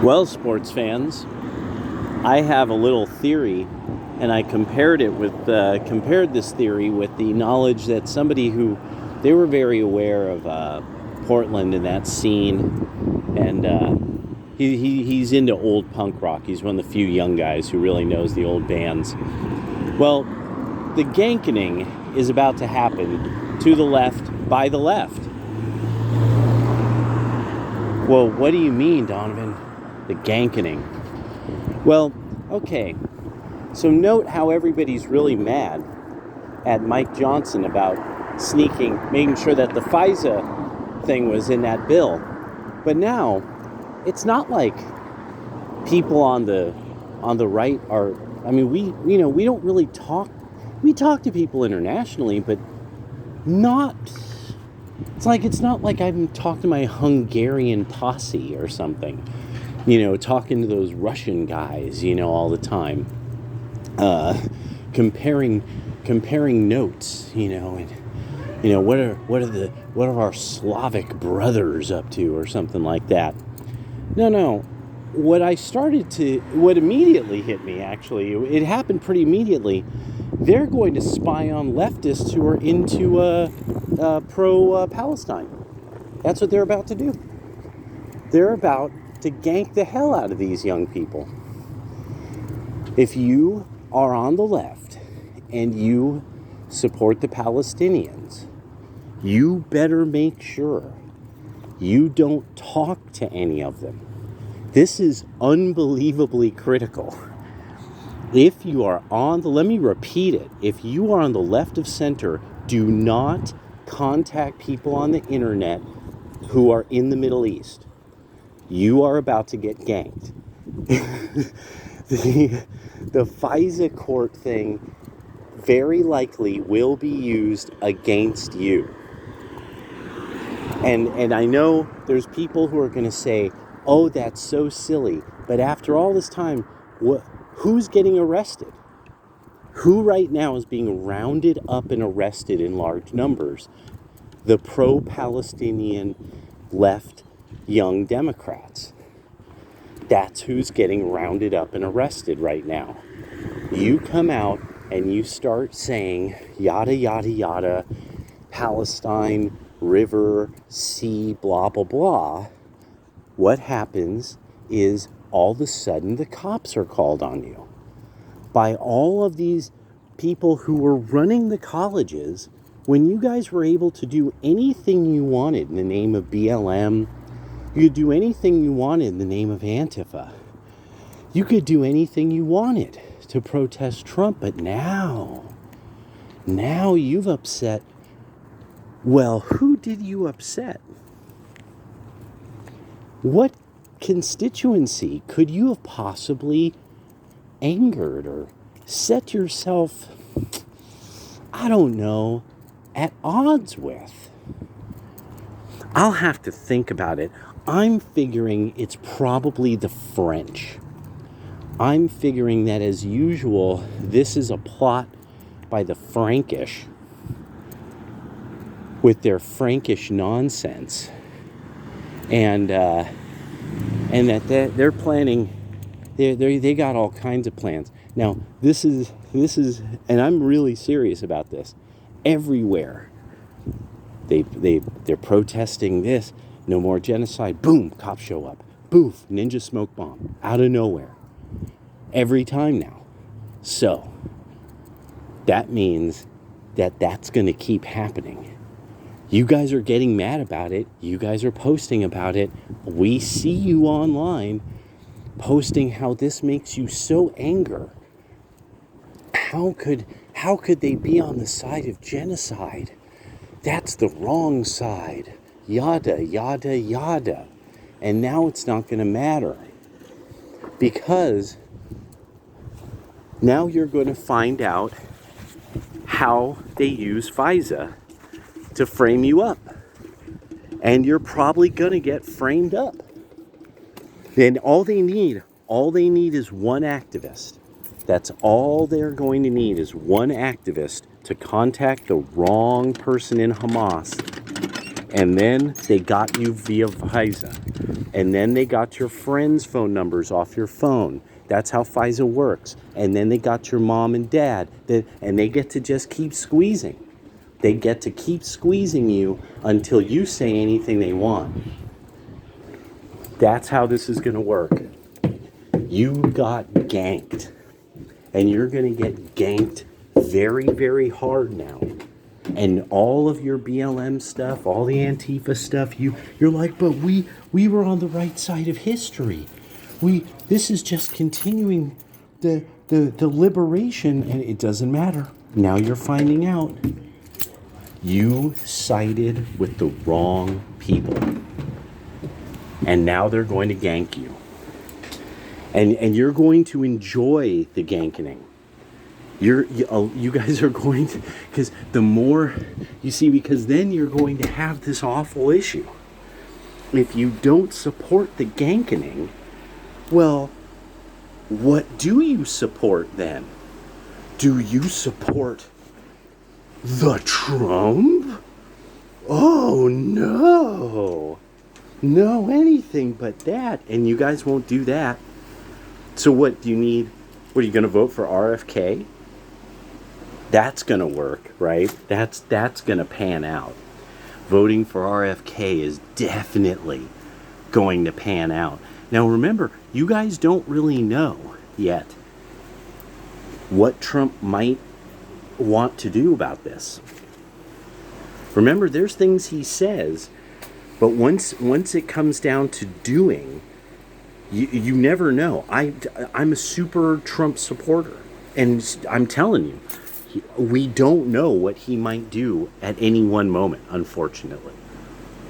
Well, sports fans, I have a little theory, and I compared this theory with the knowledge that somebody who they were very aware of Portland and that scene, and he's into old punk rock. He's one of the few young guys who really knows the old bands. Well, the Gankening is about to happen to the left by the left. Well, what do you mean, Donovan? The Gankening. Well, okay. So note how everybody's really mad at Mike Johnson about making sure that the FISA thing was in that bill. But now, it's not like people on the right are. I mean, we don't really talk. We talk to people internationally, but not. It's not like I'm talking to my Hungarian posse or something. Talking to those Russian guys, all the time. Comparing notes, and what are our Slavic brothers up to or something like that. No. What immediately hit me, actually, it happened pretty immediately. They're going to spy on leftists who are into pro-Palestine. That's what they're about to do. They're about to gank the hell out of these young people. If you are on the left and you support the Palestinians, you better make sure you don't talk to any of them. This is unbelievably critical. If you are let me repeat it. If you are on the left of center, do not contact people on the internet who are in the Middle East. You are about to get ganked. The FISA court thing very likely will be used against you. And I know there's people who are going to say, oh, that's so silly. But after all this time, who's getting arrested? Who right now is being rounded up and arrested in large numbers? The pro-Palestinian left young Democrats. That's who's getting rounded up and arrested right now. You come out and you start saying yada, yada, yada, Palestine, river, sea, blah, blah, blah. What happens is all of a sudden the cops are called on you by all of these people who were running the colleges when you guys were able to do anything you wanted in the name of BLM. You could do anything you wanted in the name of Antifa. You could do anything you wanted to protest Trump, but now you've upset. Well, who did you upset? What constituency could you have possibly angered or set yourself, I don't know, at odds with? I'll have to think about it. I'm figuring it's probably the French. I'm figuring that, as usual, this is a plot by the Frankish with their Frankish nonsense. And that they're planning, they got all kinds of plans. Now, this is, and I'm really serious about this. Everywhere, they're protesting this. No more genocide. Boom, cops show up. Boof, ninja smoke bomb out of nowhere. Every time now. So that means that's going to keep happening. You guys are getting mad about it. You guys are posting about it. We see you online posting how this makes you so angry. How could they be on the side of genocide? That's the wrong side. Yada, yada, yada. And now it's not going to matter. Because now you're going to find out how they use FISA to frame you up. And you're probably going to get framed up. Then all they need is one activist. That's all they're going to need is one activist to contact the wrong person in Hamas And then they got you via FISA. And then they got your friends' phone numbers off your phone. That's how FISA works. And then they got your mom and dad. And they get to just keep squeezing. They get to keep squeezing you until you say anything they want. That's how this is going to work. You got ganked. And you're going to get ganked very, very hard now. And all of your BLM stuff, all the Antifa stuff, you're like, but we were on the right side of history. This is just continuing the liberation, and it doesn't matter. Now you're finding out you sided with the wrong people. And now they're going to gank you. And you're going to enjoy the gankening. You guys are going to, because the more, you see, because then you're going to have this awful issue. If you don't support the gankening, well, what do you support then? Do you support the Trump? Oh, no. No, anything but that. And you guys won't do that. So what do you need? What, are you going to vote for RFK? That's going to work, right? That's going to pan out. Voting for RFK is definitely going to pan out. Now remember, you guys don't really know yet what Trump might want to do about this. Remember, there's things he says, but once it comes down to doing, you never know. I'm a super Trump supporter, and I'm telling you, we don't know what he might do at any one moment, unfortunately.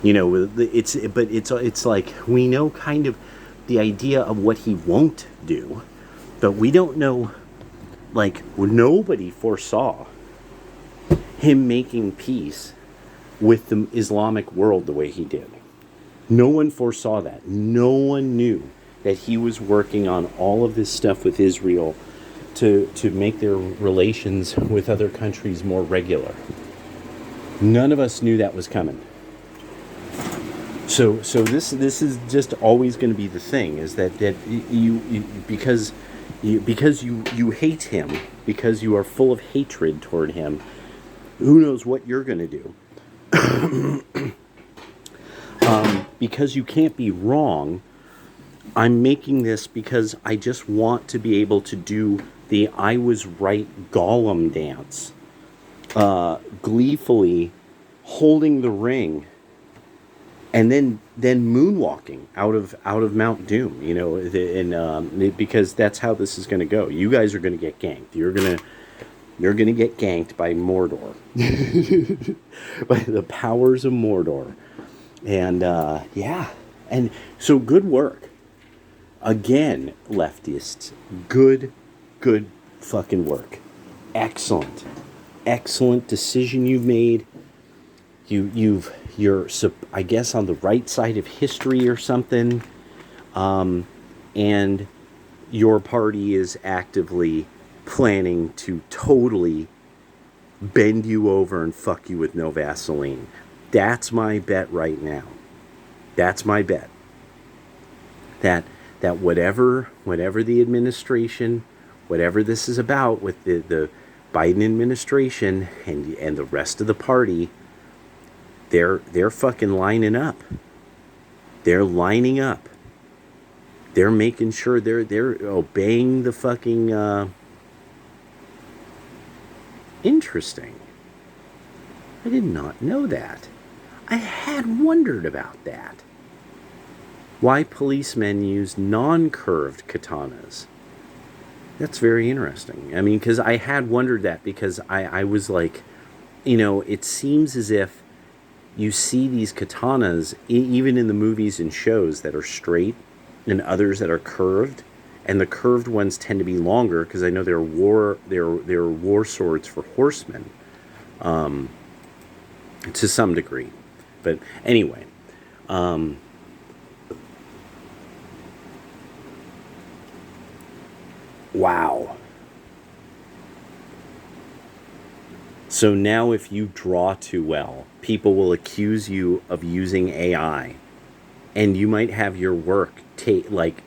You know, it's like we know kind of the idea of what he won't do, but we don't know, like, nobody foresaw him making peace with the Islamic world the way he did. No one foresaw that. No one knew that he was working on all of this stuff with Israel to make their relations with other countries more regular. None of us knew that was coming. So this is just always going to be the thing, is that you because you hate him, because you are full of hatred toward him, who knows what you're going to do. Because you can't be wrong, I'm making this because I just want to be able to do the I was right Gollum dance, gleefully holding the ring, and then moonwalking out of Mount Doom, you know, because that's how this is going to go. You guys are going to get ganked. You're going to get ganked by Mordor, by the powers of Mordor, and yeah, and so good work. Again, leftists, good fucking work. Excellent decision you've made. You're I guess on the right side of history or something, and your party is actively planning to totally bend you over and fuck you with no Vaseline. That's my bet right now. That's my bet. That whatever the administration, whatever this is about with the Biden administration and the rest of the party, they're fucking lining up. They're lining up. They're making sure they're obeying the fucking interesting. I did not know that. I had wondered about that. Why policemen use non-curved katanas. That's very interesting. I mean, because I had wondered that, because I was like, you know, it seems as if you see these katanas, even in the movies and shows, that are straight and others that are curved. And the curved ones tend to be longer, because I know there are war swords for horsemen, to some degree. But anyway, wow. So now if you draw too well, people will accuse you of using AI, and you might have your work take that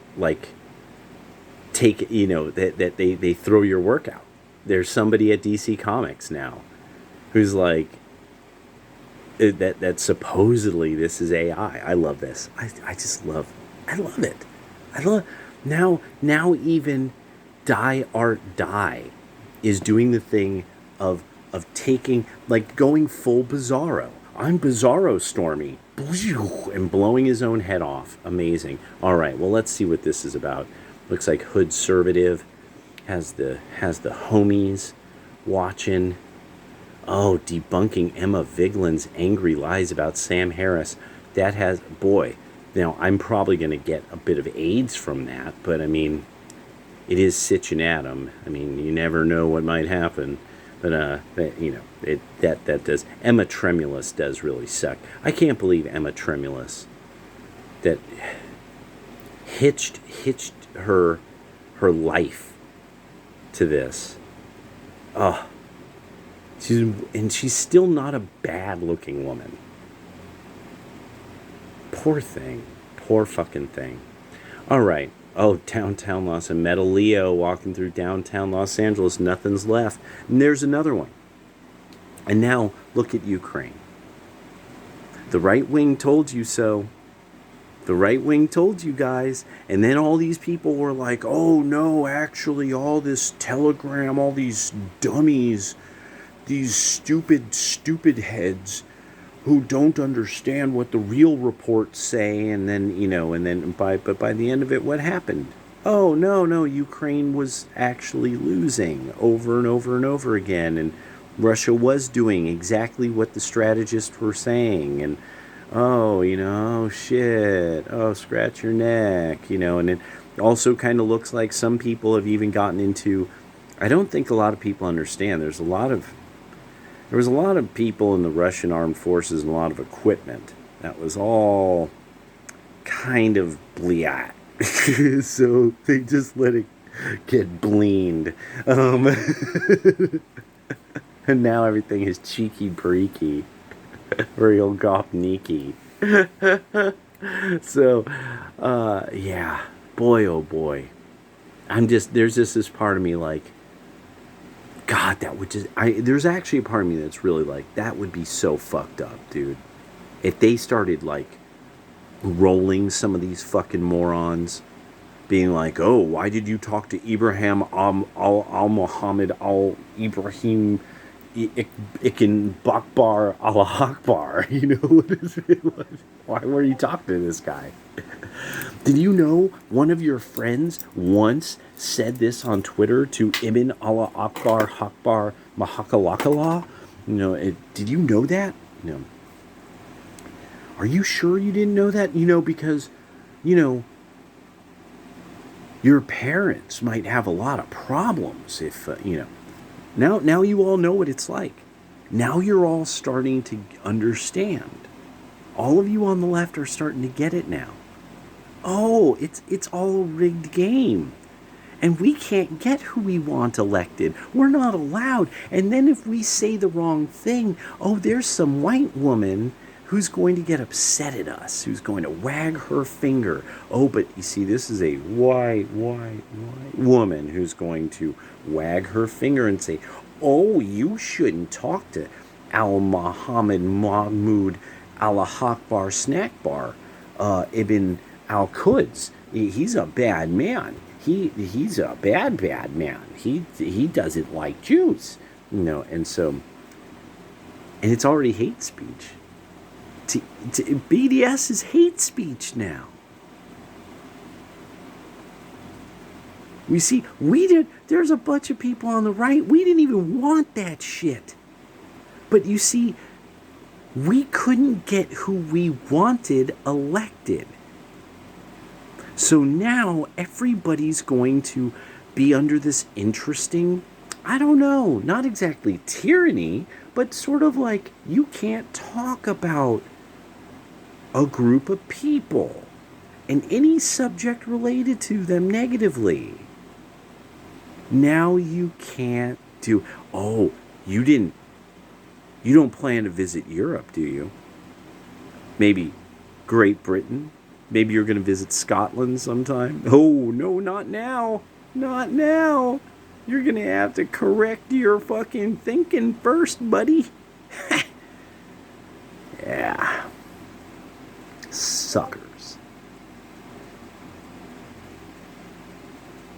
they throw your work out. There's somebody at DC Comics now who's like that supposedly this is AI. I love this. I just love I love it. I love now even Die Art Die is doing the thing of taking, like, going full Bizarro. I'm Bizarro Stormy and blowing his own head off. Amazing. All right, well, let's see what this is about. Looks like Hood Servative has the homies watching. Oh, debunking Emma Viglin's angry lies about Sam Harris. That has, boy, now I'm probably going to get a bit of AIDS from that, but I mean, it is Sitchin' Adam. I mean, you never know what might happen. But that does. Emma Tremulous does really suck. I can't believe Emma Tremulous that hitched her life to this. Oh, she's still not a bad looking woman. Poor thing. Poor fucking thing. All right. Oh, downtown Los Angeles. Metal Leo walking through downtown Los Angeles. Nothing's left. And there's another one. And now look at Ukraine. The right wing told you so. The right wing told you guys. And then all these people were like, oh no, actually all this telegram, all these dummies, these stupid heads who don't understand what the real reports say, and then by the end of it, what happened? Oh no, Ukraine was actually losing over and over and over again, and Russia was doing exactly what the strategists were saying, and oh shit, oh, scratch your neck, and it also kind of looks like some people have even gotten into. I don't think a lot of people understand. There was a lot of people in the Russian armed forces and a lot of equipment that was all kind of bliat. So they just let it get bleened. And now everything is cheeky breaky. Real gopniki. So, yeah. Boy, oh boy. There's just this part of me like, God, that would just... there's actually a part of me that's really like, that would be so fucked up, dude. If they started, like, rolling some of these fucking morons, being like, oh, why did you talk to Ibrahim al-Muhammad al-Ibrahim Ikin Bakbar al-Akbar? What is it? Why were you talking to this guy? Did you know one of your friends once said this on Twitter to Ibn Allah Akbar Hakbar Mahakalakala? Did you know that? Are you sure you didn't know that? Because, your parents might have a lot of problems if, Now you all know what it's like. Now you're all starting to understand. All of you on the left are starting to get it now. Oh, it's all a rigged game. And we can't get who we want elected. We're not allowed. And then if we say the wrong thing, oh, there's some white woman who's going to get upset at us, who's going to wag her finger. Oh, but you see, this is a white woman who's going to wag her finger and say, oh, you shouldn't talk to Al-Muhammad Mahmoud Al-Akbar Snack Bar, Ibn Al-Quds. He's a bad man. He's a bad man. He doesn't like Jews, and it's already hate speech. BDS is hate speech now. We see, there's a bunch of people on the right, we didn't even want that shit. But you see, we couldn't get who we wanted elected. So now everybody's going to be under this interesting, I don't know, not exactly tyranny, but sort of like you can't talk about a group of people and any subject related to them negatively. Now you can't do, oh, you didn't You don't plan to visit Europe, do you? Maybe Great Britain? Maybe you're going to visit Scotland sometime? Oh, no, not now. Not now. You're going to have to correct your fucking thinking first, buddy. Yeah. Suckers.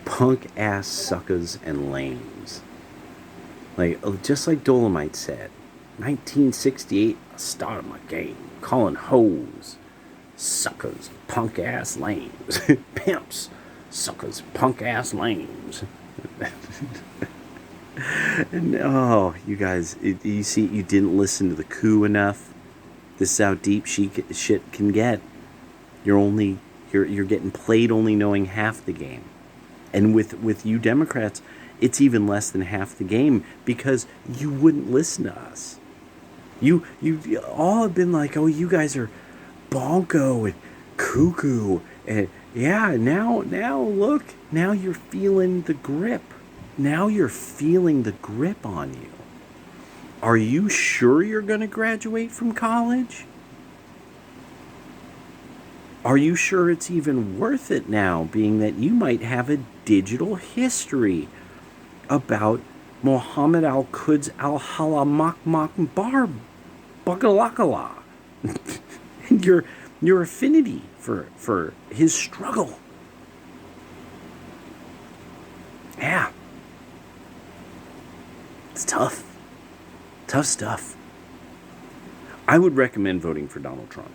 Punk ass suckers and lames. Just like Dolomite said, 1968, I started my game, calling hoes suckers, punk ass lames, pimps, suckers, punk ass lames. And you guys, you see, you didn't listen to the coup enough. This is how deep shit can get. You're getting played only knowing half the game. And with you Democrats, it's even less than half the game because you wouldn't listen to us. You all have been like, oh, you guys are bonko and cuckoo, and yeah, now look, now you're feeling the grip. Now you're feeling the grip on you. Are you sure you're going to graduate from college? Are you sure it's even worth it now, being that you might have a digital history about Muhammad al-Quds al-Halamakmak Bar Bakalakala? And your affinity for his struggle. Yeah. It's tough. Tough stuff. I would recommend voting for Donald Trump.